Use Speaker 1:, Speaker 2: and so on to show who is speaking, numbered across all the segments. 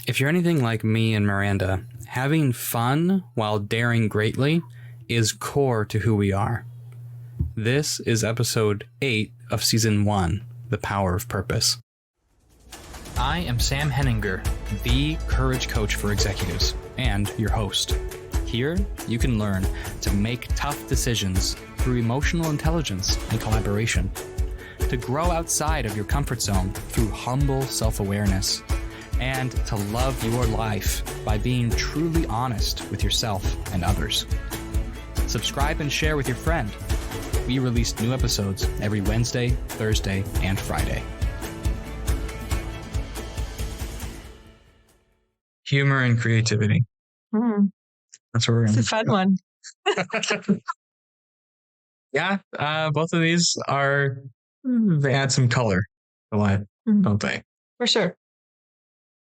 Speaker 1: If you're anything like me and Miranda, having fun while daring greatly is core to who we are. This is episode 8 of season 1, The Power of Purpose. I am Sam Henninger, the courage coach for executives, and your host. Here, you can learn to make tough decisions through emotional intelligence and collaboration, to grow outside of your comfort zone through humble self-awareness, and to love your life by being truly honest with yourself and others. Subscribe and share with your friend. We release new episodes every Wednesday, Thursday, and Friday.
Speaker 2: Humor and creativity. That's what we're going to
Speaker 3: It's a fun one.
Speaker 2: Yeah, both of these they add some color to life, don't they?
Speaker 3: For sure.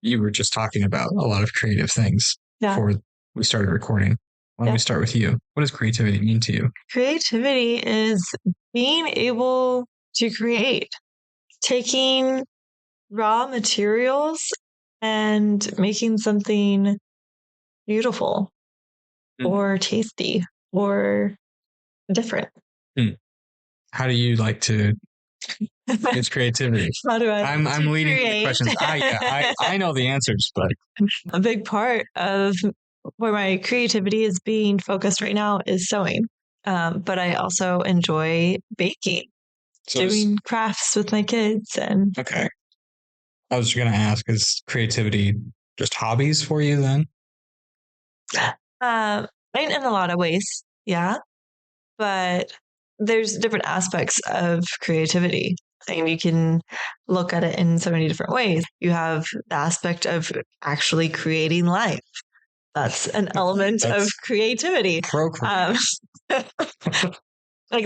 Speaker 2: You were just talking about a lot of creative things before we started recording. Why don't we start with you? What does creativity mean to you?
Speaker 3: Creativity is being able to create, taking raw materials and making something beautiful or tasty or different.
Speaker 2: How do you like to use creativity?
Speaker 3: How do I?
Speaker 2: I'm leading the questions. I know the answers, but
Speaker 3: a big part of where my creativity is being focused right now is sewing. But I also enjoy baking, doing crafts with my kids.
Speaker 2: Okay. I was going to ask, is creativity just hobbies for you then?
Speaker 3: In a lot of ways, yeah. But there's different aspects of creativity. And you can look at it in so many different ways. You have the aspect of actually creating life. That's an element of creativity. Like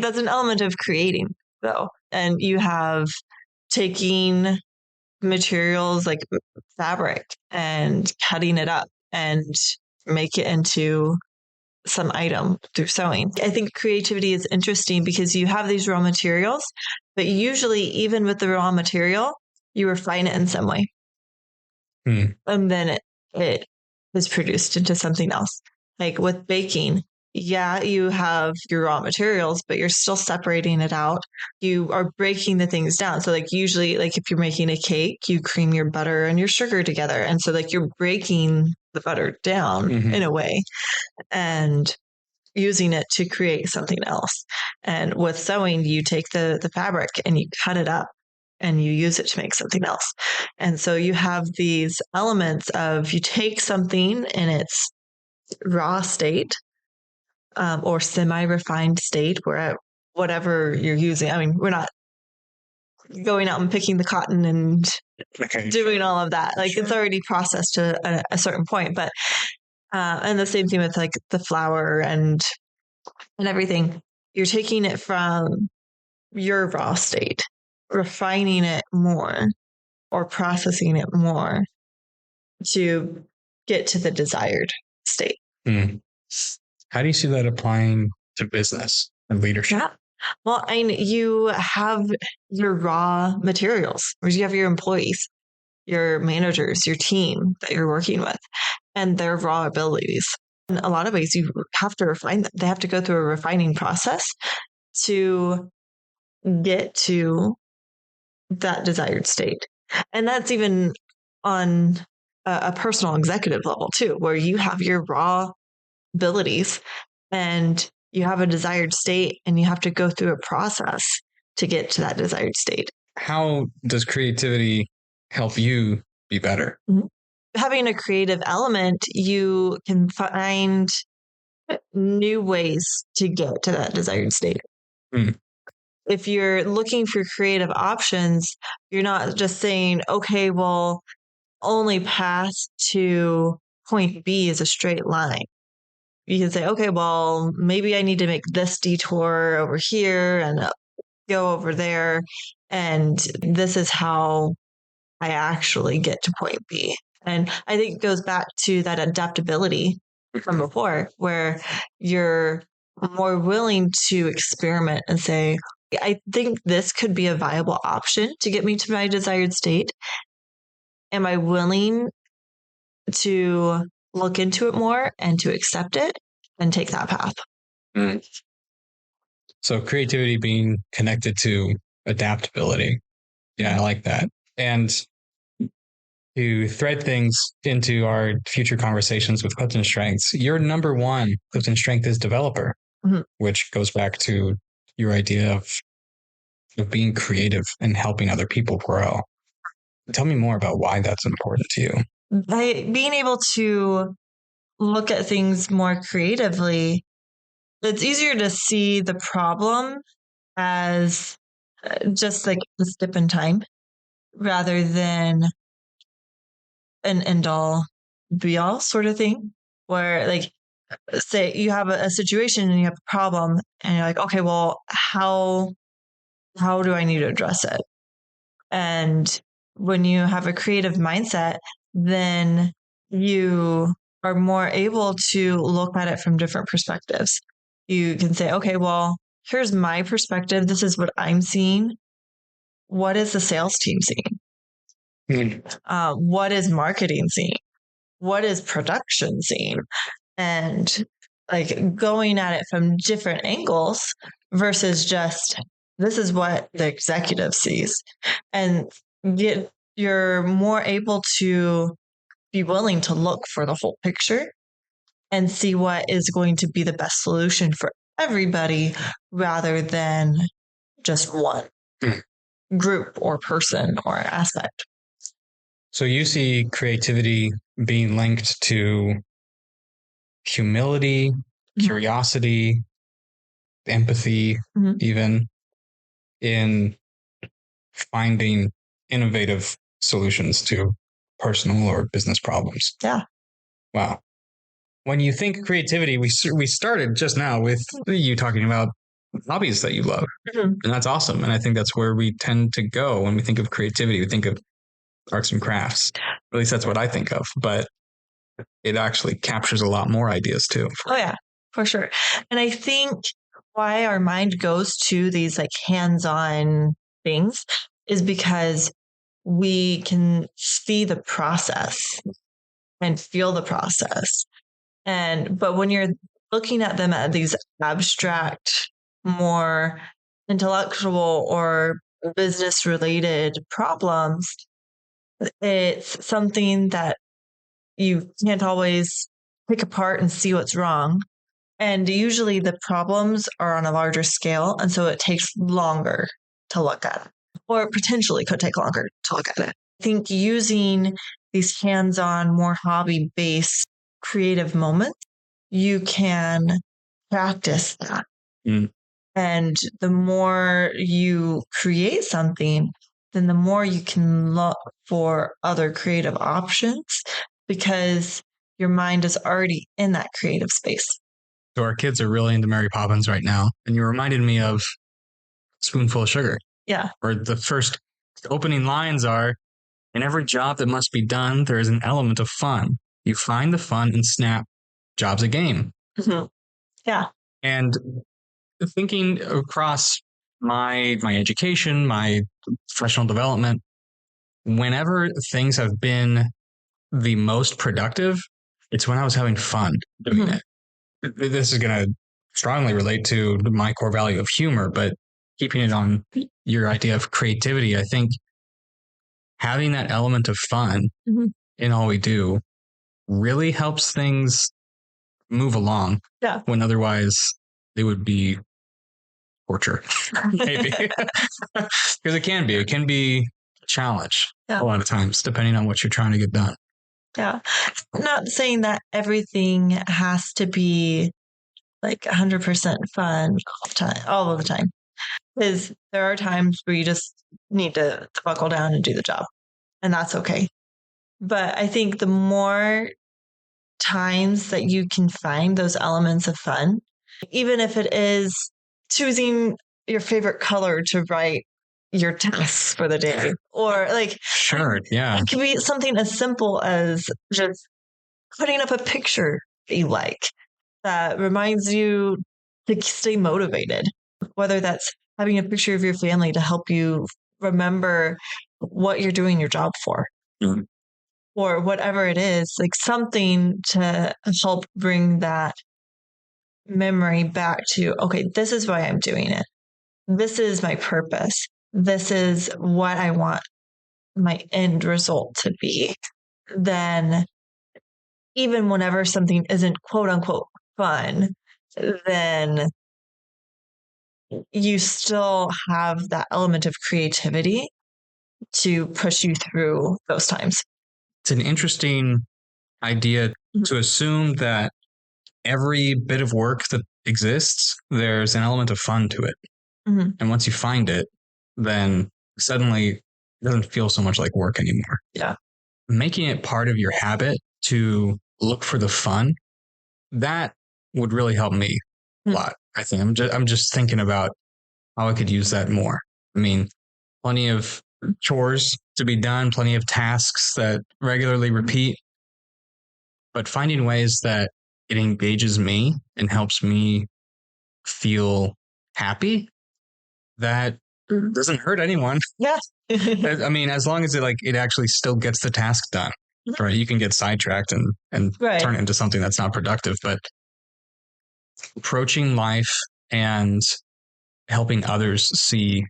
Speaker 3: that's an element of creating, though. And you have taking materials like fabric and cutting it up and make it into some item through sewing. I think creativity is interesting because you have these raw materials, but usually even with the raw material, you refine it in some way. And then it is produced into something else. Like with baking, you have your raw materials, but you're still separating it out. You are breaking the things down. So like usually, like if you're making a cake, you cream your butter and your sugar together. And so like you're breaking the butter down in a way and using it to create something else. And with sewing, you take the fabric and you cut it up and you use it to make something else. And so you have these elements of you take something in its raw state or semi-refined state, where whatever you're using. I mean, we're not going out and picking the cotton and doing all of that. Like it's already processed to a certain point. But and the same thing with like the flour and everything. You're taking it from your raw state, refining it more or processing it more to get to the desired state.
Speaker 2: How do you see that applying to business and leadership?
Speaker 3: Yeah. Well, you have your raw materials, or you have your employees, your managers, your team that you're working with, and their raw abilities. In a lot of ways, you have to refine them. They have to go through a refining process to get to that desired state. And that's even on a personal executive level too, where you have your raw abilities and you have a desired state and you have to go through a process to get to that desired state.
Speaker 2: How does creativity help you be better?
Speaker 3: Having a creative element, you can find new ways to get to that desired state. If you're looking for creative options, you're not just saying, okay, well, only path to point B is a straight line. You can say, okay, well, maybe I need to make this detour over here and go over there. And this is how I actually get to point B. And I think it goes back to that adaptability from before, where you're more willing to experiment and say, I think this could be a viable option to get me to my desired state. Am I willing to look into it more and to accept it and take that path.
Speaker 2: Mm. So creativity being connected to adaptability. Yeah, I like that. And to thread things into our future conversations with Clifton Strengths, your number one Clifton Strength is developer, which goes back to your idea of being creative and helping other people grow. Tell me more about why that's important to you.
Speaker 3: By being able to look at things more creatively, it's easier to see the problem as just like a step in time rather than an end all be all sort of thing, where like, say you have a situation and you have a problem and you're like, okay, well, how do I need to address it? And when you have a creative mindset, then you are more able to look at it from different perspectives. You can say, okay, well, here's my perspective. This is what I'm seeing. What is the sales team seeing? What is marketing seeing? What is production seeing? And like going at it from different angles versus just this is what the executive sees. And you're more able to be willing to look for the whole picture and see what is going to be the best solution for everybody rather than just one group or person or aspect.
Speaker 2: So you see creativity being linked to humility, curiosity, empathy, even in finding innovative solutions to personal or business problems.
Speaker 3: Yeah.
Speaker 2: Wow. When you think creativity, we started just now with you talking about hobbies that you love. And that's awesome. And I think that's where we tend to go when we think of creativity. We think of arts and crafts. At least that's what I think of. But it actually captures a lot more ideas too.
Speaker 3: Oh, yeah, for sure. And I think why our mind goes to these like hands-on things is because we can see the process and feel the process. But when you're looking at them at these abstract, more intellectual or business related problems, it's something that you can't always pick apart and see what's wrong. And usually the problems are on a larger scale. And so it takes longer to look at it, or potentially could take longer to look at it. I think using these hands-on, more hobby-based creative moments, you can practice that. And the more you create something, then the more you can look for other creative options because your mind is already in that creative space.
Speaker 2: So our kids are really into Mary Poppins right now. And you reminded me of Spoonful of Sugar.
Speaker 3: Yeah.
Speaker 2: Where the first opening lines are, in every job that must be done, there is an element of fun. You find the fun and snap. Job's a game.
Speaker 3: Yeah.
Speaker 2: And thinking across my education, my professional development, whenever things have been the most productive, it's when I was having fun doing it. This is going to strongly relate to my core value of humor, but keeping it on your idea of creativity, I think having that element of fun in all we do really helps things move along.
Speaker 3: Yeah.
Speaker 2: When otherwise they would be torture, maybe. Because it can be a challenge a lot of times, depending on what you're trying to get done.
Speaker 3: Yeah. I'm not saying that everything has to be like 100% fun all of the time. Because there are times where you just need to buckle down and do the job. And that's okay. But I think the more times that you can find those elements of fun, even if it is choosing your favorite color to write your tasks for the day, or like,
Speaker 2: sure, yeah,
Speaker 3: it can be something as simple as just putting up a picture that you like that reminds you to stay motivated, whether that's having a picture of your family to help you remember what you're doing your job for. or whatever it is, like something to help bring that memory back to, okay, this is why I'm doing it. This is my purpose. This is what I want my end result to be. Then even whenever something isn't quote unquote fun, then you still have that element of creativity to push you through those times.
Speaker 2: It's an interesting idea to assume that every bit of work that exists, there's an element of fun to it.
Speaker 3: Mm-hmm.
Speaker 2: And once you find it, then suddenly it doesn't feel so much like work anymore.
Speaker 3: Yeah.
Speaker 2: Making it part of your habit to look for the fun, that would really help me a lot. I think I'm just thinking about how I could use that more. I mean, plenty of chores to be done, plenty of tasks that regularly repeat, but finding ways that it engages me and helps me feel happy, that doesn't hurt anyone.
Speaker 3: Yeah.
Speaker 2: I mean, as long as it actually still gets the task done, right? You can get sidetracked and
Speaker 3: Right.
Speaker 2: turn it into something that's not productive, but approaching life and helping others see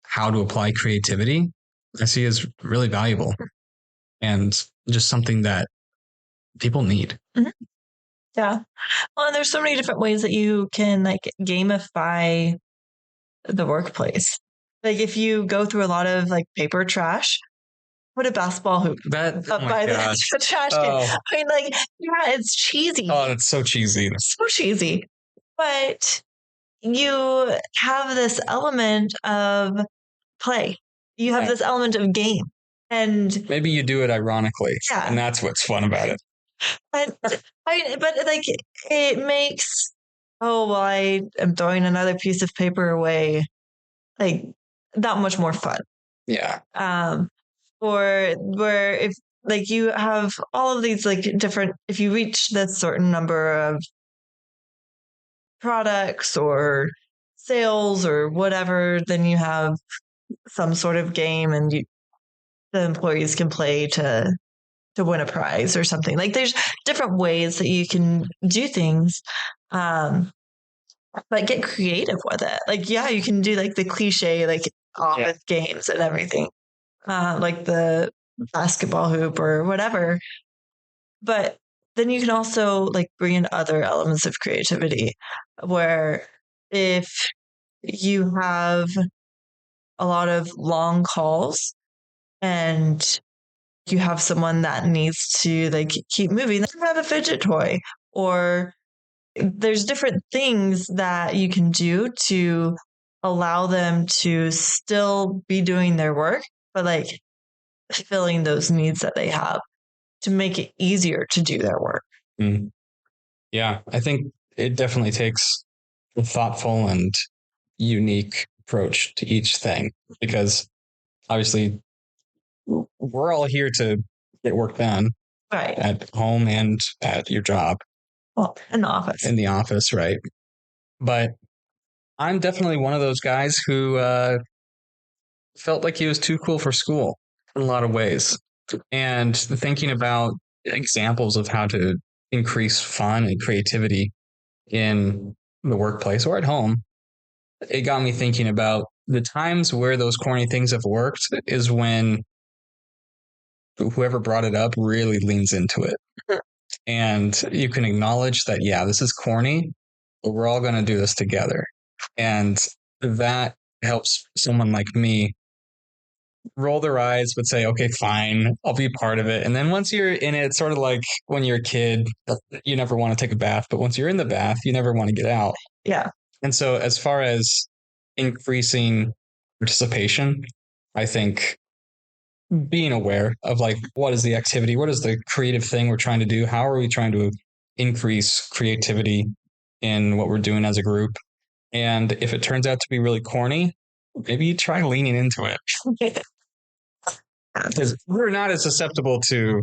Speaker 2: how to apply creativity, I see as really valuable and just something that people need.
Speaker 3: Mm-hmm. Yeah. Well, and there's so many different ways that you can like gamify the workplace. Like if you go through a lot of like paper trash, put a basketball hoop up by the trash can. I mean, like, yeah, it's cheesy.
Speaker 2: Oh, it's so cheesy.
Speaker 3: It's so cheesy. But you have this element of play. You have this element of game. And
Speaker 2: maybe you do it ironically.
Speaker 3: Yeah.
Speaker 2: And that's what's fun about it.
Speaker 3: But like it makes, oh, well, I am throwing another piece of paper away, like that much more fun.
Speaker 2: Yeah.
Speaker 3: Or where if like you have all of these like different, if you reach this certain number of products or sales or whatever, then you have some sort of game and the employees can play to win a prize or something. Like there's different ways that you can do things. But get creative with it. Like, yeah, you can do like the cliche, like office games and everything, like the basketball hoop or whatever. But then you can also like bring in other elements of creativity where if you have a lot of long calls and you have someone that needs to like keep moving, then have a fidget toy, or there's different things that you can do to allow them to still be doing their work, but like filling those needs that they have to make it easier to do their work.
Speaker 2: Mm. Yeah, I think it definitely takes a thoughtful and unique approach to each thing, because obviously we're all here to get work done,
Speaker 3: right,
Speaker 2: at home and at your job.
Speaker 3: Well, in the office.
Speaker 2: In the office, right. But I'm definitely one of those guys who felt like he was too cool for school in a lot of ways. And thinking about examples of how to increase fun and creativity in the workplace or at home, it got me thinking about the times where those corny things have worked is when whoever brought it up really leans into it. And you can acknowledge that, yeah, this is corny, but we're all going to do this together. And that helps someone like me roll their eyes, but say, okay, fine, I'll be part of it. And then once you're in it, it's sort of like when you're a kid, you never want to take a bath, but once you're in the bath, you never want to get out.
Speaker 3: Yeah.
Speaker 2: And so as far as increasing participation, I think being aware of like, what is the activity? What is the creative thing we're trying to do? How are we trying to increase creativity in what we're doing as a group? And if it turns out to be really corny, maybe you try leaning into it. Because we're not as susceptible to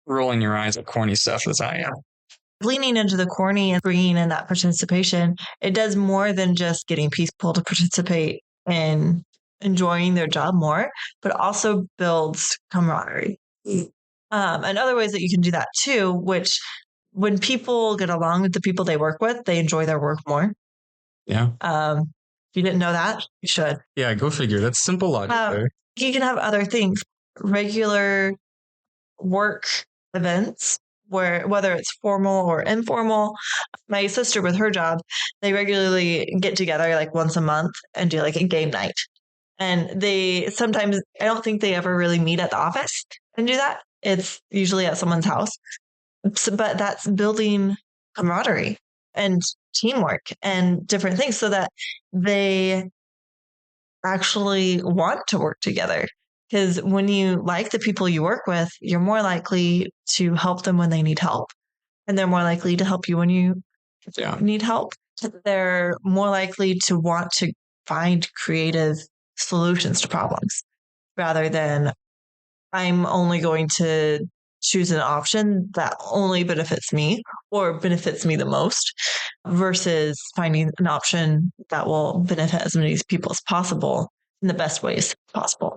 Speaker 2: rolling your eyes at corny stuff as I am.
Speaker 3: Leaning into the corny and bringing in that participation, it does more than just getting people to participate in enjoying their job more, but also builds camaraderie. And other ways that you can do that too, which when people get along with the people they work with, they enjoy their work more.
Speaker 2: Yeah.
Speaker 3: If you didn't know that, you should.
Speaker 2: Yeah, go figure. That's simple logic there.
Speaker 3: You can have other things, regular work events, where whether it's formal or informal. My sister with her job, they regularly get together like once a month and do like a game night. And they sometimes, I don't think they ever really meet at the office and do that. It's usually at someone's house. But that's building camaraderie and teamwork and different things so that they actually want to work together. Because when you like the people you work with, you're more likely to help them when they need help. And they're more likely to help you when you need help. They're more likely to want to find creative solutions to problems rather than I'm only going to choose an option that only benefits me or benefits me the most versus finding an option that will benefit as many people as possible in the best ways possible.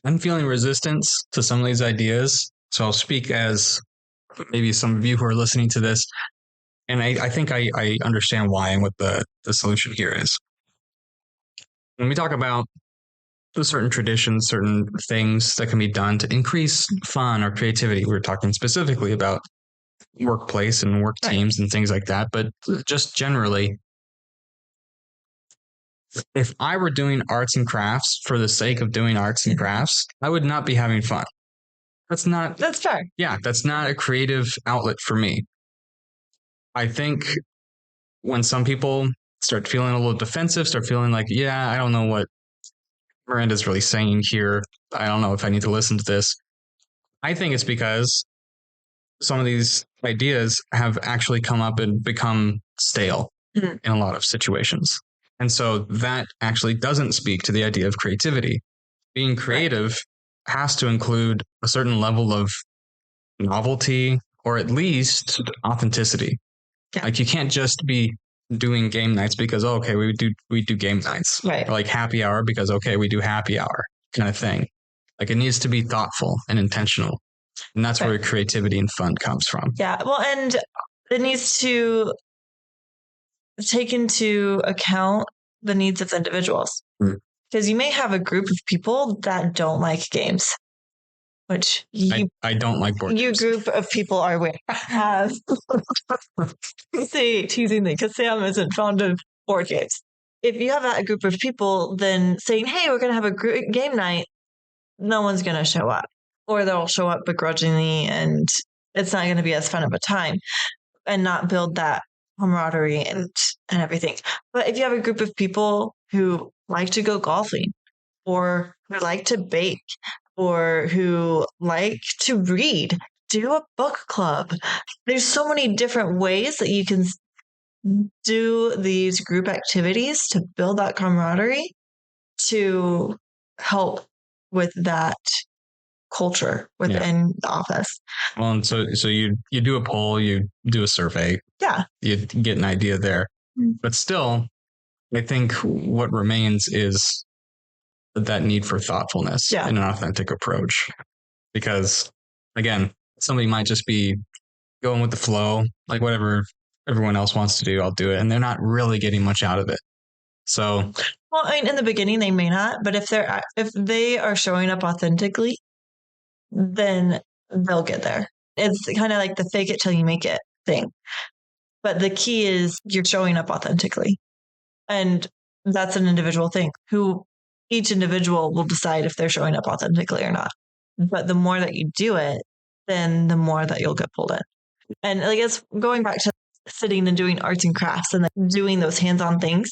Speaker 2: I'm feeling resistance to some of these ideas. So I'll speak as maybe some of you who are listening to this. And I think I understand why and what the solution here is. When we talk about certain traditions, certain things that can be done to increase fun or creativity, we're talking specifically about workplace and work teams and things like that. But just generally, if I were doing arts and crafts for the sake of doing arts and crafts, I would not be having fun. That's fair. Yeah, that's not a creative outlet for me. I think when some people start feeling a little defensive, start feeling like, yeah, I don't know what Miranda's really saying here. I don't know if I need to listen to this. I think it's because some of these ideas have actually come up and become stale in a lot of situations. And so that actually doesn't speak to the idea of creativity. Being creative has to include a certain level of novelty or at least authenticity. Yeah. Like you can't just be doing game nights because we do game nights. Right. Or like happy hour because we do happy hour kind of thing. Like it needs to be thoughtful and intentional. And that's where creativity and fun comes from.
Speaker 3: Yeah. Well, and it needs to take into account the needs of individuals. Because you may have a group of people that don't like games, which
Speaker 2: I don't like board games.
Speaker 3: Your group of people are weird. Say teasingly, because Sam isn't fond of board games. If you have a group of people, then saying, hey, we're going to have a game night, no one's going to show up. Or they'll show up begrudgingly and it's not going to be as fun of a time and not build that camaraderie and everything. But if you have a group of people who like to go golfing or who like to bake or who like to read, do a book club. There's so many different ways that you can do these group activities to build that camaraderie to help with that culture within the office.
Speaker 2: Well, and so you do a poll, you do a survey.
Speaker 3: Yeah.
Speaker 2: You get an idea there. But still, I think what remains is that need for thoughtfulness and an authentic approach. Because again, somebody might just be going with the flow, like whatever everyone else wants to do, I'll do it. And they're not really getting much out of it. So,
Speaker 3: well, I mean, in the beginning they may not, but if they are showing up authentically, then they'll get there. It's kind of like the fake it till you make it thing. But the key is you're showing up authentically. And that's an individual thing who each individual will decide if they're showing up authentically or not. But the more that you do it, then the more that you'll get pulled in. And I guess going back to sitting and doing arts and crafts and doing those hands-on things,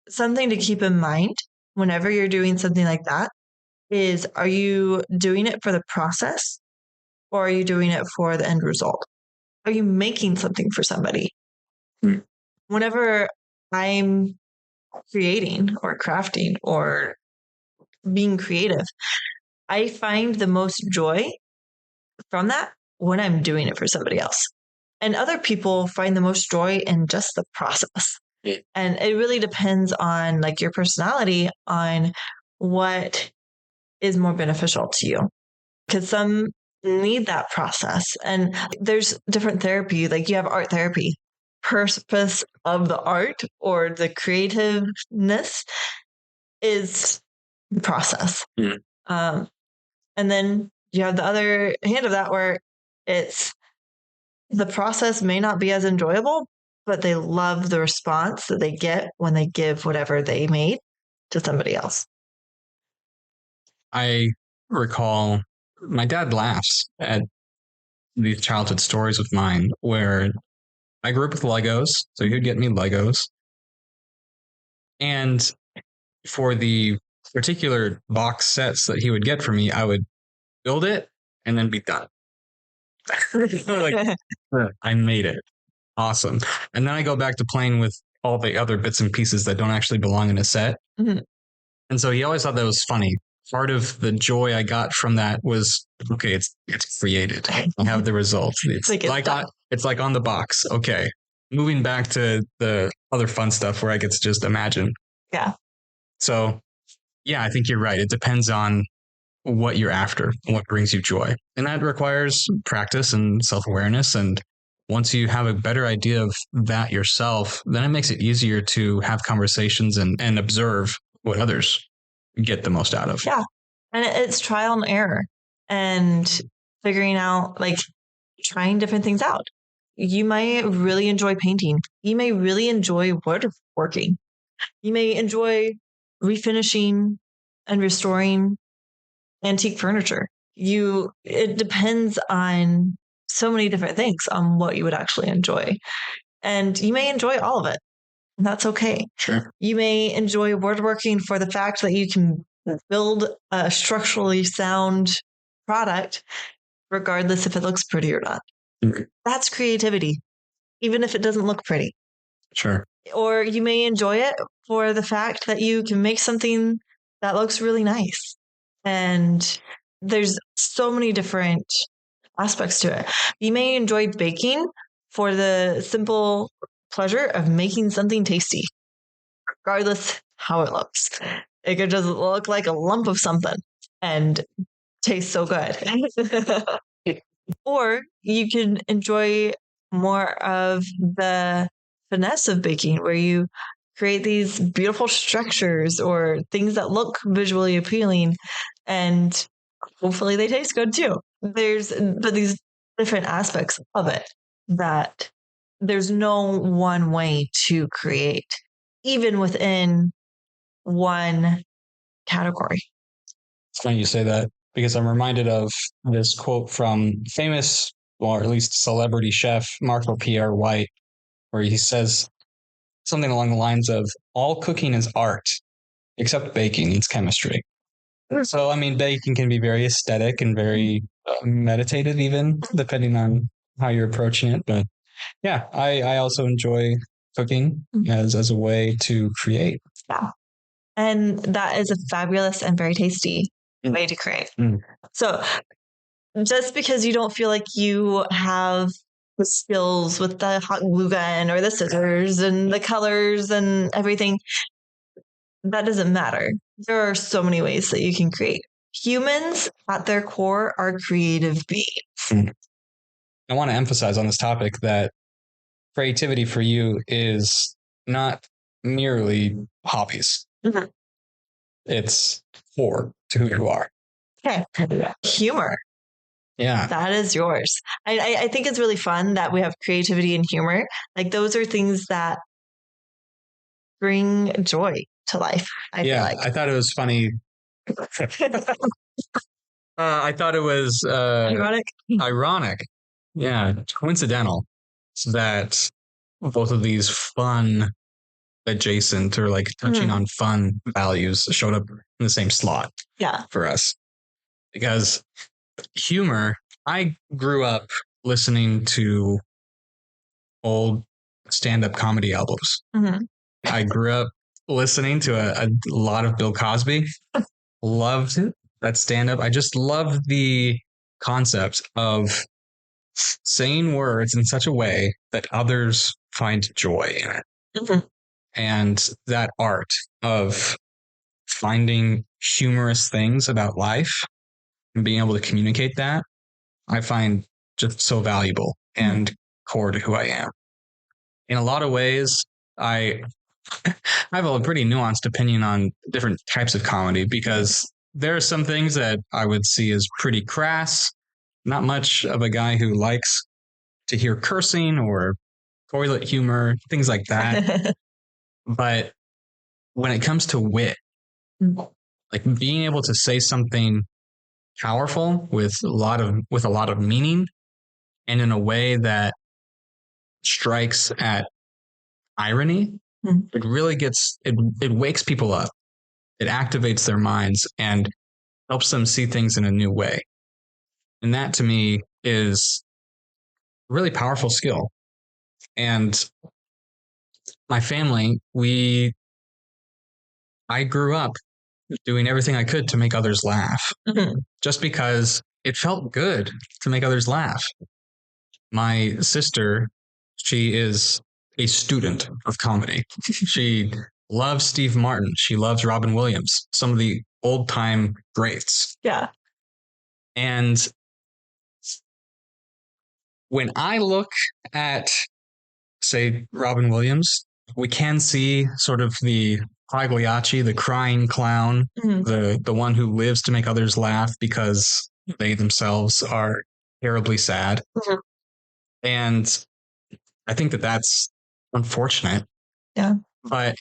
Speaker 3: something to keep in mind whenever you're doing something like that is, are you doing it for the process or are you doing it for the end result? Are you making something for somebody? Whenever I'm creating or crafting or being creative, I find the most joy from that when I'm doing it for somebody else. And other people find the most joy in just the process. Yeah. And it really depends on like your personality on what is more beneficial to you. because some need that process. And there's different therapy. Like you have art therapy. Purpose of the art or the creativeness is the process.
Speaker 2: Mm.
Speaker 3: And then you have the other hand of that where it's the process may not be as enjoyable, but they love the response that they get when they give whatever they made to somebody else.
Speaker 2: I recall my dad laughs at these childhood stories of mine where I grew up with Legos, so he would get me Legos. And for the particular box sets that he would get for me, I would build it and then be done. Like, I made it. Awesome. And then I go back to playing with all the other bits and pieces that don't actually belong in a set.
Speaker 3: Mhm.
Speaker 2: And so he always thought that was funny. Part of the joy I got from that was, okay, it's created. I have the results. It's like on the box. Okay. Moving back to the other fun stuff where I get to just imagine.
Speaker 3: Yeah.
Speaker 2: So, yeah, I think you're right. It depends on what you're after and what brings you joy. And that requires practice and self-awareness. And once you have a better idea of that yourself, then it makes it easier to have conversations and observe what others get the most out of.
Speaker 3: Yeah. And it's trial and error and figuring out, like, trying different things out. You might really enjoy painting. You may really enjoy woodworking. You may enjoy refinishing and restoring antique furniture. It depends on so many different things on what you would actually enjoy. And you may enjoy all of it. And that's okay.
Speaker 2: Sure.
Speaker 3: You may enjoy woodworking for the fact that you can build a structurally sound product, regardless if it looks pretty or not.
Speaker 2: Mm-hmm.
Speaker 3: That's creativity, even if it doesn't look pretty.
Speaker 2: Sure.
Speaker 3: Or you may enjoy it for the fact that you can make something that looks really nice. And there's so many different aspects to it. You may enjoy baking for the simple pleasure of making something tasty, regardless how it looks. It could just look like a lump of something and taste so good. Or you can enjoy more of the finesse of baking, where you create these beautiful structures or things that look visually appealing, and hopefully they taste good too. There's these different aspects of it that there's no one way to create, even within one category.
Speaker 2: It's funny you say that because I'm reminded of this quote from famous, or at least celebrity chef Marco Pierre White, where he says something along the lines of, all cooking is art, except baking needs chemistry. So, I mean, baking can be very aesthetic and very meditative, even depending on how you're approaching it. But yeah, I also enjoy cooking as a way to create.
Speaker 3: Yeah. And that is a fabulous and very tasty way to create. So just because you don't feel like you have the skills with the hot glue gun or the scissors and the colors and everything, that doesn't matter. There are so many ways that you can create. Humans at their core are creative beings.
Speaker 2: I want to emphasize on this topic that creativity for you is not merely hobbies.
Speaker 3: Mm-hmm.
Speaker 2: It's core to who you are.
Speaker 3: Okay. Humor.
Speaker 2: Yeah.
Speaker 3: That is yours. I think it's really fun that we have creativity and humor. Like, those are things that bring joy to life. I feel like.
Speaker 2: I thought it was funny. I thought it was ironic. Yeah. Coincidental that both of these fun adjacent or like touching on fun values showed up in the same slot.
Speaker 3: Yeah.
Speaker 2: For us. Because humor, I grew up listening to old stand-up comedy albums.
Speaker 3: Mm-hmm.
Speaker 2: I grew up listening to a lot of Bill Cosby. Loved that stand-up. I just loved the concept of saying words in such a way that others find joy in it.
Speaker 3: Mm-hmm.
Speaker 2: And that art of finding humorous things about life and being able to communicate that, I find just so valuable and core to who I am. In a lot of ways, I have a pretty nuanced opinion on different types of comedy because there are some things that I would see as pretty crass. Not much of a guy who likes to hear cursing or toilet humor, things like that. But when it comes to wit, like being able to say something powerful with a lot of meaning and in a way that strikes at irony, it really it wakes people up. It activates their minds and helps them see things in a new way. And that to me is a really powerful skill. And my family, I grew up doing everything I could to make others laugh just because it felt good to make others laugh. My sister, she is a student of comedy. She loves Steve Martin. She loves Robin Williams, some of the old time greats.
Speaker 3: Yeah.
Speaker 2: And when I look at, say, Robin Williams, we can see sort of the Pagliacci, the crying clown, the one who lives to make others laugh because they themselves are terribly sad. And I think that that's unfortunate.
Speaker 3: Yeah.
Speaker 2: But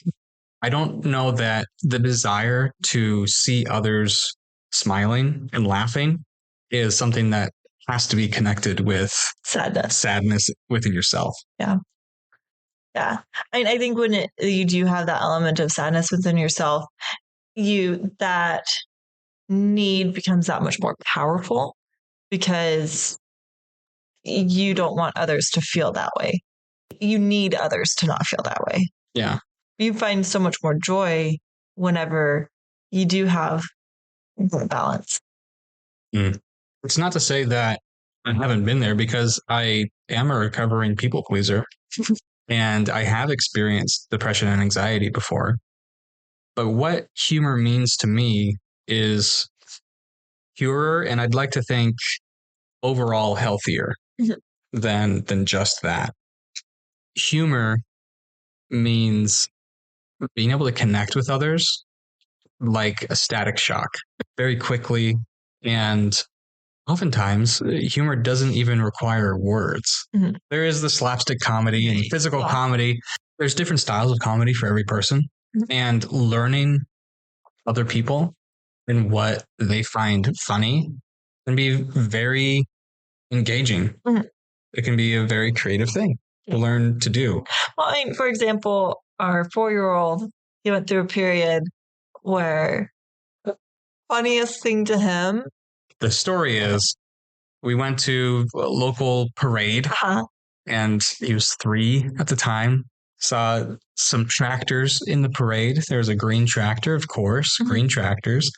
Speaker 2: I don't know that the desire to see others smiling and laughing is something that has to be connected with sadness within yourself.
Speaker 3: Yeah. Yeah. I think when you do have that element of sadness within yourself, that need becomes that much more powerful because you don't want others to feel that way. You need others to not feel that way.
Speaker 2: Yeah.
Speaker 3: You find so much more joy whenever you do have that balance.
Speaker 2: It's not to say that I haven't been there because I am a recovering people pleaser and I have experienced depression and anxiety before. But what humor means to me is purer, and I'd like to think overall healthier than just that. Humor means being able to connect with others like a static shock very quickly. And oftentimes, humor doesn't even require words. There is the slapstick comedy and physical comedy. There's different styles of comedy for every person. And learning other people and what they find funny can be very engaging. It can be a very creative thing to learn to do.
Speaker 3: Well, I mean, for example, our 4-year-old, he went through a period where the funniest thing to him.
Speaker 2: The story is we went to a local parade and he was 3 at the time. Saw some tractors in the parade. There was a green tractor, of course, green tractors.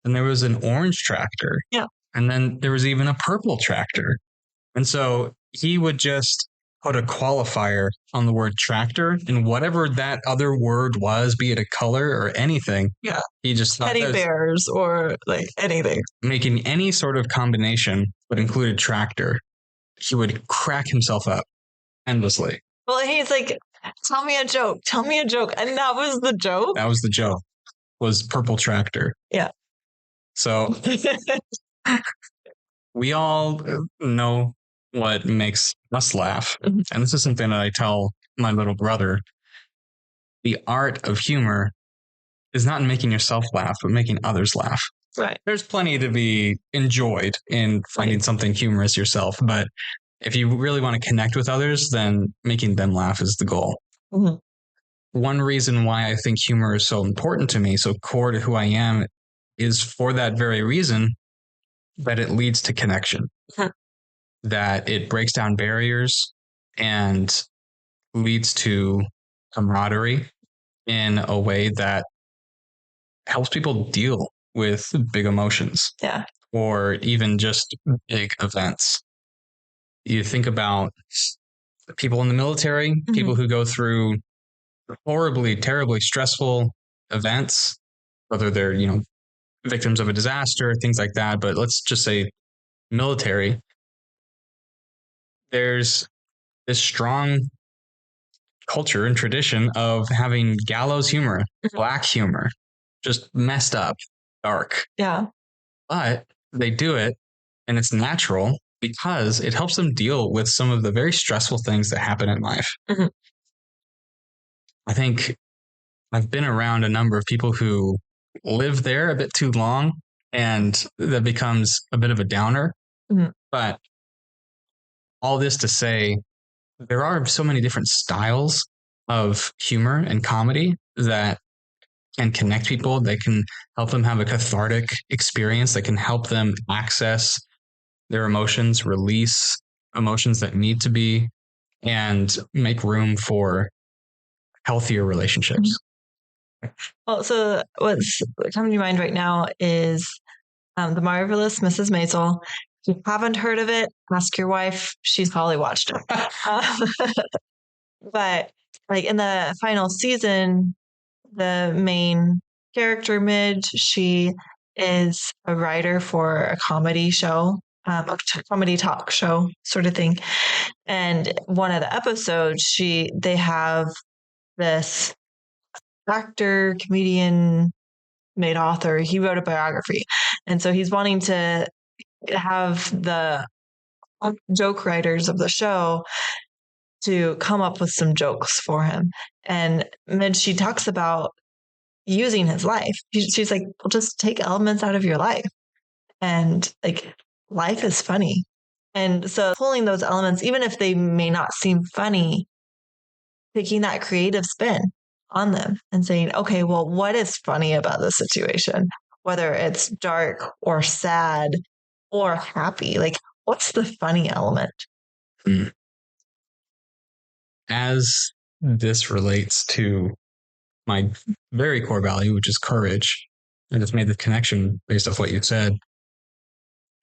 Speaker 2: And there was an orange tractor.
Speaker 3: Yeah.
Speaker 2: And then there was even a purple tractor. And so he would just put a qualifier on the word tractor and whatever that other word was, be it a color or anything.
Speaker 3: Yeah.
Speaker 2: He just thought
Speaker 3: teddy bears or like anything. Making
Speaker 2: any sort of combination would include a tractor. He would crack himself up endlessly.
Speaker 3: Well, he's like, tell me a joke. Tell me a joke. And that was the joke.
Speaker 2: That was the joke. Was purple tractor.
Speaker 3: Yeah.
Speaker 2: So we all know what makes us laugh. And this is something that I tell my little brother. The art of humor is not in making yourself laugh, but making others laugh.
Speaker 3: Right.
Speaker 2: There's plenty to be enjoyed in finding something humorous yourself. But if you really want to connect with others, then making them laugh is the goal. One reason why I think humor is so important to me, so core to who I am, is for that very reason that it leads to connection, that it breaks down barriers and leads to camaraderie in a way that helps people deal with big emotions.
Speaker 3: Yeah.
Speaker 2: Or even just big events. You think about people in the military, people who go through horribly, terribly stressful events, whether they're, victims of a disaster, things like that. But let's just say military. There's this strong culture and tradition of having gallows humor, black humor, just messed up, dark.
Speaker 3: Yeah.
Speaker 2: But they do it and it's natural because it helps them deal with some of the very stressful things that happen in life.
Speaker 3: Mhm.
Speaker 2: I think I've been around a number of people who live there a bit too long and that becomes a bit of a downer.
Speaker 3: Mhm.
Speaker 2: But all this to say, there are so many different styles of humor and comedy that can connect people. They can help them have a cathartic experience. They can help them access their emotions, release emotions that need to be, and make room for healthier relationships.
Speaker 3: Well, so what's coming to mind right now is The Marvelous Mrs. Maisel. If you haven't heard of it, ask your wife. She's probably watched it. But like in the final season, the main character, Midge, she is a writer for a comedy show, a comedy talk show sort of thing. And one of the episodes, they have this actor, comedian, made author. He wrote a biography. And so he's wanting to have the joke writers of the show to come up with some jokes for him. And then she talks about using his life. She's like, well, just take elements out of your life. And like, life is funny. And so pulling those elements, even if they may not seem funny, taking that creative spin on them and saying, okay, well, what is funny about this situation? Whether it's dark or sad or happy, like, what's the funny element?
Speaker 2: As this relates to my very core value, which is courage, I just made the connection based off what you said.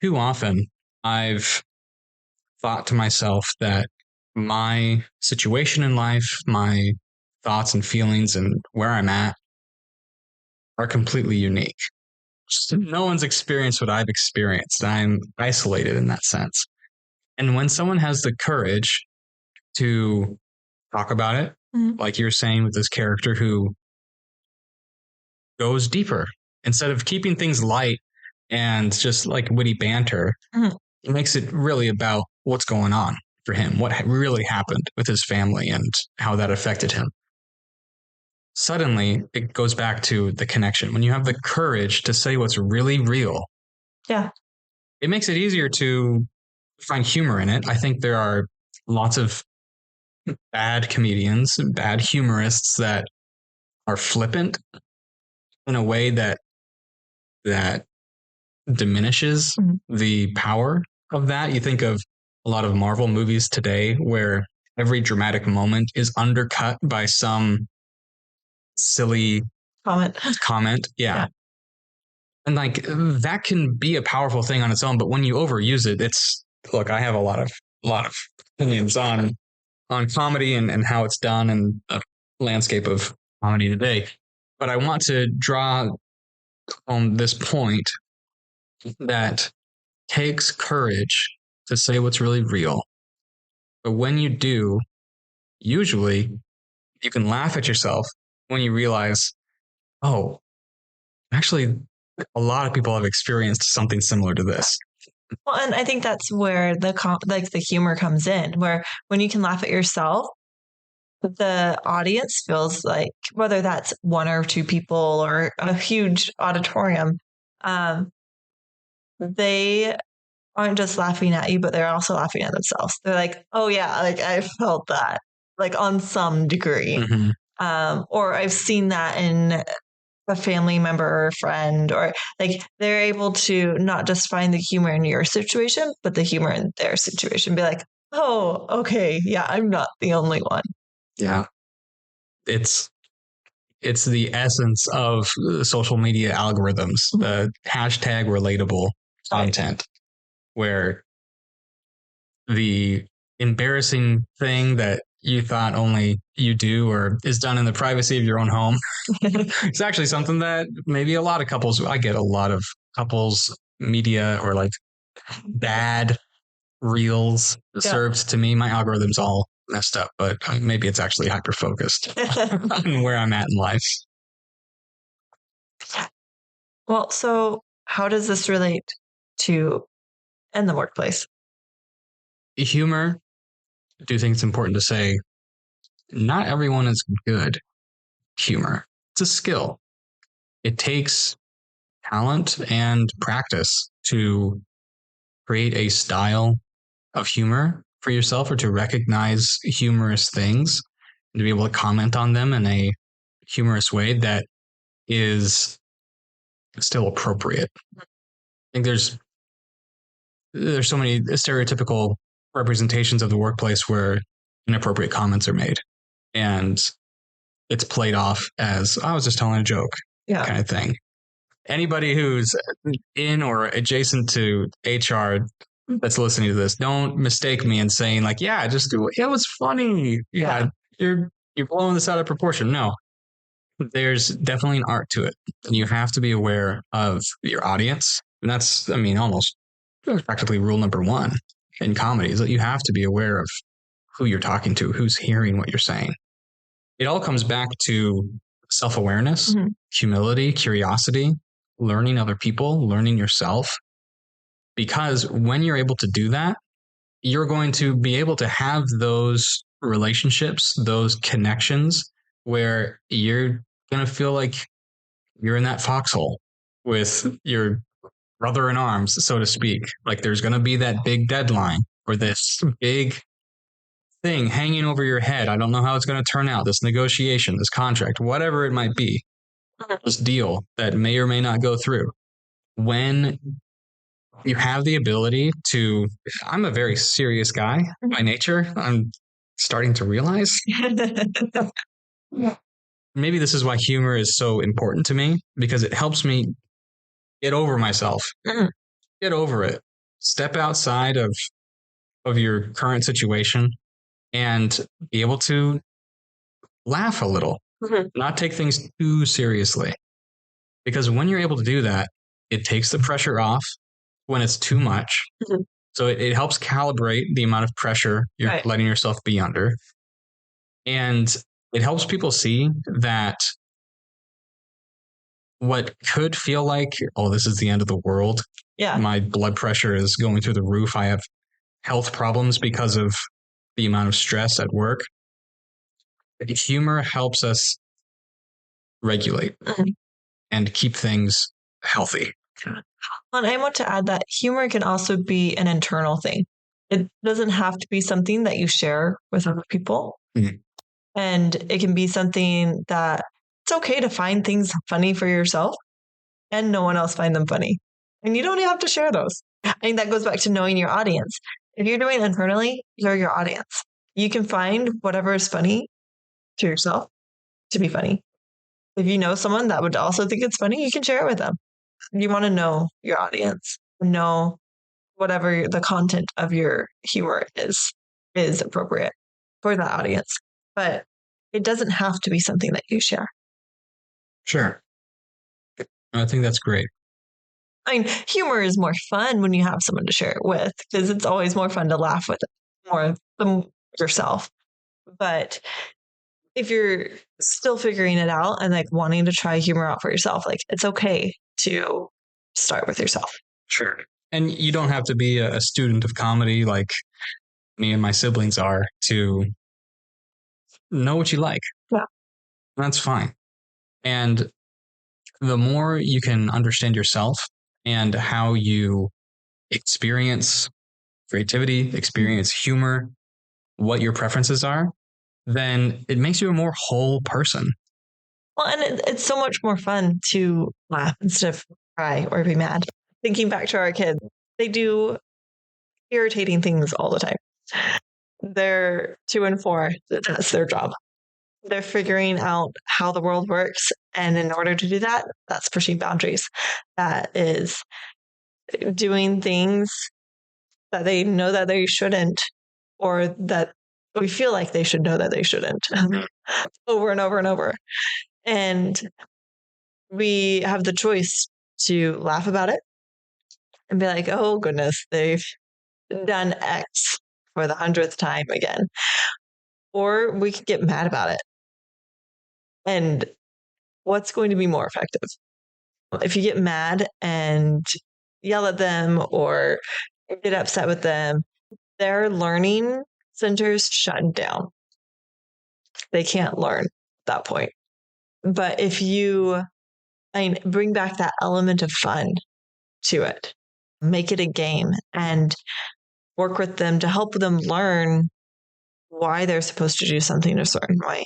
Speaker 2: Too often, I've thought to myself that my situation in life, my thoughts and feelings, and where I'm at are completely unique. No one's experienced what I've experienced. I'm isolated in that sense. And when someone has the courage to talk about it, like you're saying with this character who goes deeper, instead of keeping things light and just like witty banter, it makes it really about what's going on for him, what really happened with his family and how that affected him. Suddenly, it goes back to the connection. When you have the courage to say what's really real,
Speaker 3: Yeah,
Speaker 2: it makes it easier to find humor in it. I think there are lots of bad comedians, bad humorists that are flippant in a way that diminishes the power of that. You think of a lot of Marvel movies today where every dramatic moment is undercut by some silly comment. Yeah. And like that can be a powerful thing on its own, but when you overuse it, look, I have a lot of opinions on comedy and how it's done and the landscape of comedy today. But I want to draw home this point that takes courage to say what's really real. But when you do, usually you can laugh at yourself when you realize, oh, actually, a lot of people have experienced something similar to this.
Speaker 3: Well, and I think that's where the humor comes in, where when you can laugh at yourself, the audience feels like, whether that's one or two people or a huge auditorium, they aren't just laughing at you, but they're also laughing at themselves. They're like, oh yeah, like I felt that, like on some degree. Or I've seen that in a family member or a friend, or like they're able to not just find the humor in your situation, but the humor in their situation. Be like, oh, okay, yeah, I'm not the only one.
Speaker 2: Yeah. It's the essence of social media algorithms, the hashtag relatable content, where the embarrassing thing that you thought only you do or is done in the privacy of your own home. It's actually something that maybe a lot of couples, I get a lot of couples media or like bad reels served to me. My algorithm's all messed up, but maybe it's actually hyper focused on where I'm at in life.
Speaker 3: Well, so how does this relate to in the workplace?
Speaker 2: Humor, I do think it's important to say, not everyone is good humor. It's a skill. It takes talent and practice to create a style of humor for yourself or to recognize humorous things and to be able to comment on them in a humorous way that is still appropriate. I think there's so many stereotypical representations of the workplace where inappropriate comments are made and it's played off as I was just telling a joke kind of thing. Anybody who's in or adjacent to HR that's listening to this, don't mistake me in saying like, yeah, just do it. It was funny. Yeah, you're blowing this out of proportion. No, there's definitely an art to it. And you have to be aware of your audience. And that's, I mean, almost practically rule number one in comedy is that you have to be aware of who you're talking to, who's hearing what you're saying. It all comes back to self-awareness, humility, curiosity, learning other people, learning yourself. Because when you're able to do that, you're going to be able to have those relationships, those connections where you're going to feel like you're in that foxhole with your brother in arms, so to speak. Like there's going to be that big deadline or this big thing hanging over your head. I don't know how it's going to turn out. This negotiation, this contract, whatever it might be, this deal that may or may not go through. When you have the ability to, I'm a very serious guy by nature. I'm starting to realize. Maybe this is why humor is so important to me because it helps me get over myself, get over it, step outside of your current situation and be able to laugh a little, not take things too seriously. Because when you're able to do that, it takes the pressure off when it's too much. So it helps calibrate the amount of pressure you're letting yourself be under. And it helps people see that what could feel like, oh, this is the end of the world. My blood pressure is going through the roof. I have health problems because of the amount of stress at work. Humor helps us regulate and keep things healthy.
Speaker 3: And I want to add that humor can also be an internal thing. It doesn't have to be something that you share with other people. And it can be something that it's okay to find things funny for yourself and no one else find them funny. And you don't have to share those. I think that goes back to knowing your audience. If you're doing it internally, you're your audience. You can find whatever is funny to yourself to be funny. If you know someone that would also think it's funny, you can share it with them. You want to know your audience, know whatever the content of your humor is appropriate for that audience. But it doesn't have to be something that you share.
Speaker 2: Sure. I think that's great.
Speaker 3: I mean, humor is more fun when you have someone to share it with because it's always more fun to laugh with more than yourself. But if you're still figuring it out and like wanting to try humor out for yourself, like it's okay to start with yourself.
Speaker 2: Sure. And you don't have to be a student of comedy like me and my siblings are to know what you like.
Speaker 3: Yeah.
Speaker 2: That's fine. And the more you can understand yourself and how you experience creativity, experience humor, what your preferences are, then it makes you a more whole person.
Speaker 3: Well, and it's so much more fun to laugh instead of cry or be mad. Thinking back to our kids, they do irritating things all the time. They're 2 and 4. That's their job. They're figuring out how the world works. And in order to do that, that's pushing boundaries. That is doing things that they know that they shouldn't or that we feel like they should know that they shouldn't over and over and over. And we have the choice to laugh about it and be like, oh goodness, they've done X for the 100th time again. Or we could get mad about it. And what's going to be more effective? If you get mad and yell at them or get upset with them, their learning centers shut down. They can't learn at that point. But if you bring back that element of fun to it, make it a game and work with them to help them learn why they're supposed to do something a certain way,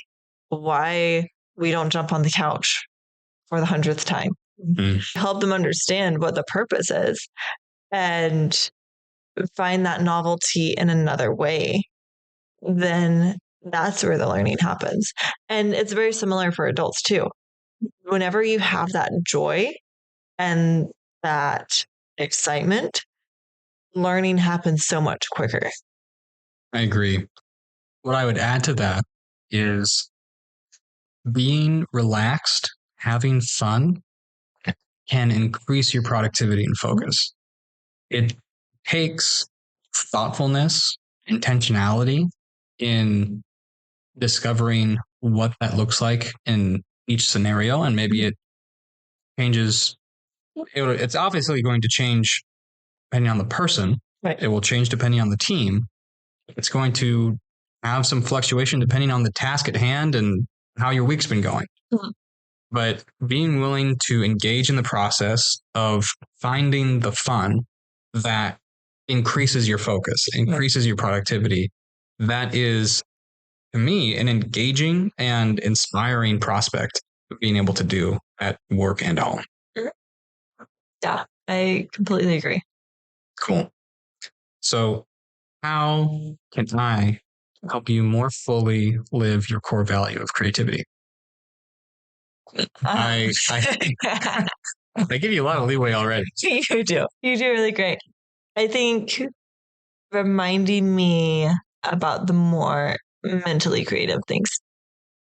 Speaker 3: why we don't jump on the couch for the 100th time. Help them understand what the purpose is and find that novelty in another way, then that's where the learning happens. And it's very similar for adults too. Whenever you have that joy and that excitement, learning happens so much quicker.
Speaker 2: I agree. What I would add to that is being relaxed, having fun can increase your productivity and focus. It takes thoughtfulness, intentionality in discovering what that looks like in each scenario. And maybe it changes. It's obviously going to change depending on the person.
Speaker 3: Right.
Speaker 2: It will change depending on the team. It's going to have some fluctuation depending on the task at hand and how your week's been going. Mm-hmm. But being willing to engage in the process of finding the fun that increases your focus, increases your productivity, that is, to me, an engaging and inspiring prospect of being able to do at work and home.
Speaker 3: Yeah, I completely agree.
Speaker 2: Cool. So how can I help you more fully live your core value of creativity? I give you a lot of leeway already.
Speaker 3: You do. You do really great. I think reminding me about the more mentally creative things.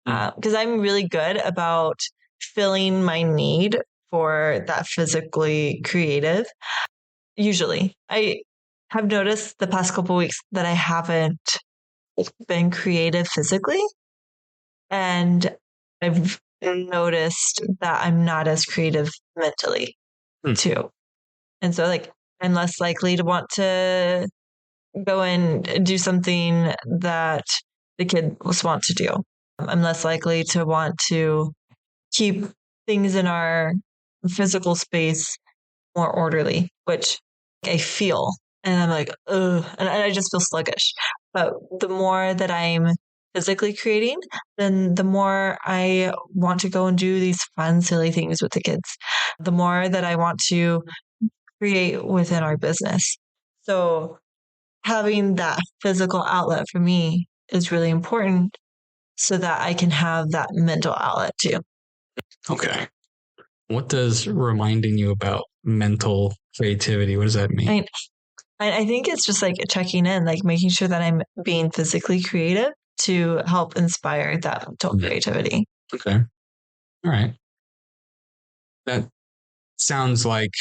Speaker 3: Because I'm really good about filling my need for that physically creative. Usually. I have noticed the past couple of weeks that I haven't been creative physically. And I've noticed that I'm not as creative mentally too. And so I'm less likely to want to go and do something that the kids want to do. I'm less likely to want to keep things in our physical space more orderly, which I feel. And I'm like, ugh, and I just feel sluggish. But the more that I'm physically creating, then the more I want to go and do these fun, silly things with the kids. The more that I want to create within our business. So having that physical outlet for me is really important so that I can have that mental outlet too.
Speaker 2: Okay. What does reminding you about mental creativity, what does that mean?
Speaker 3: I think it's just checking in, making sure that I'm being physically creative to help inspire that mental creativity.
Speaker 2: Okay. All right. That sounds like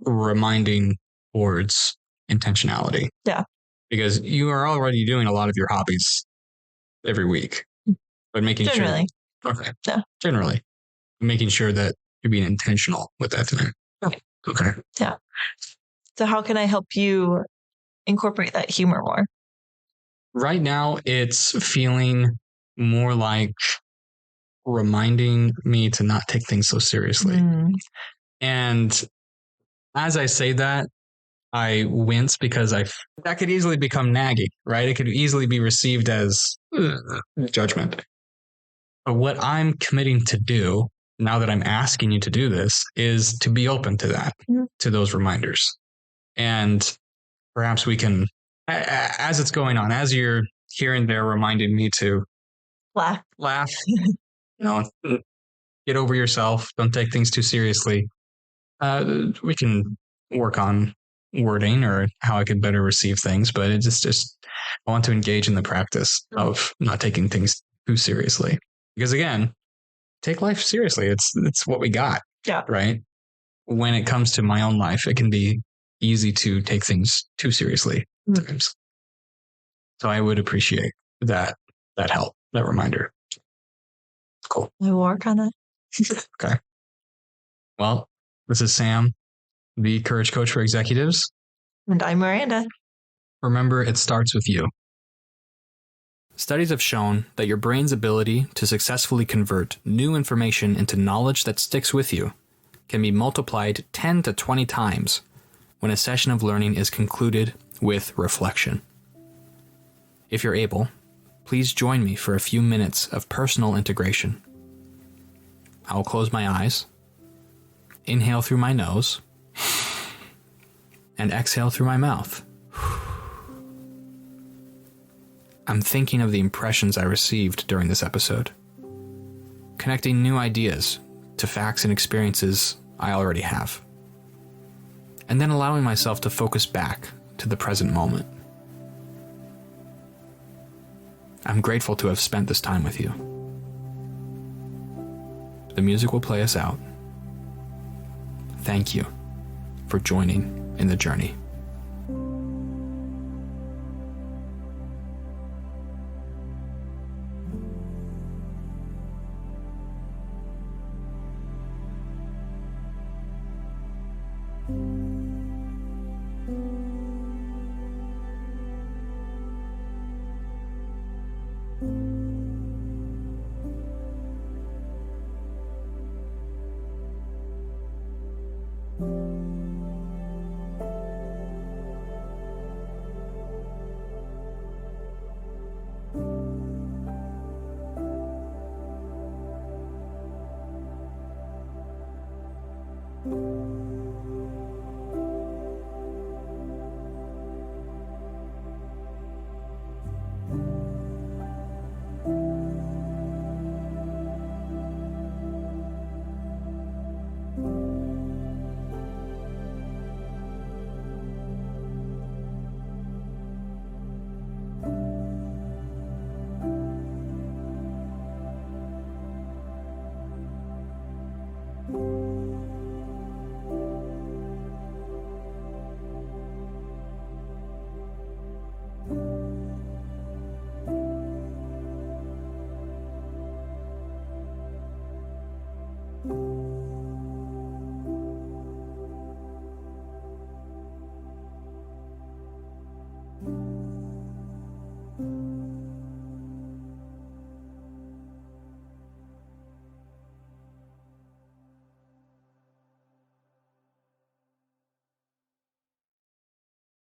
Speaker 2: reminding towards intentionality.
Speaker 3: Yeah.
Speaker 2: Because you are already doing a lot of your hobbies every week, but making
Speaker 3: generally.
Speaker 2: Sure. Okay.
Speaker 3: Yeah.
Speaker 2: Generally. Making sure that you're being intentional with that time. Okay.
Speaker 3: Yeah. So how can I help you incorporate that humor more?
Speaker 2: Right now, it's feeling more like reminding me to not take things so seriously. And as I say that, I wince because that could easily become nagging, right? It could easily be received as judgment. But what I'm committing to do now that I'm asking you to do this is to be open to that, to those reminders. And perhaps we can, as it's going on, as you're here and there reminding me to laugh, get over yourself, don't take things too seriously. We can work on wording or how I could better receive things, but it's just I want to engage in the practice of not taking things too seriously. Because again, take life seriously. It's what we got.
Speaker 3: Yeah.
Speaker 2: Right. When it comes to my own life, it can be easy to take things too seriously sometimes. So I would appreciate that help, that reminder. Cool.
Speaker 3: I will work on that.
Speaker 2: Okay. Well, this is Sam, the Courage Coach for Executives.
Speaker 3: And I'm Miranda.
Speaker 2: Remember, it starts with you.
Speaker 1: Studies have shown that your brain's ability to successfully convert new information into knowledge that sticks with you can be multiplied 10 to 20 times when a session of learning is concluded with reflection. If you're able, please join me for a few minutes of personal integration. I will close my eyes, inhale through my nose, and exhale through my mouth. I'm thinking of the impressions I received during this episode, connecting new ideas to facts and experiences I already have, and then allowing myself to focus back to the present moment. I'm grateful to have spent this time with you. The music will play us out. Thank you for joining in the journey.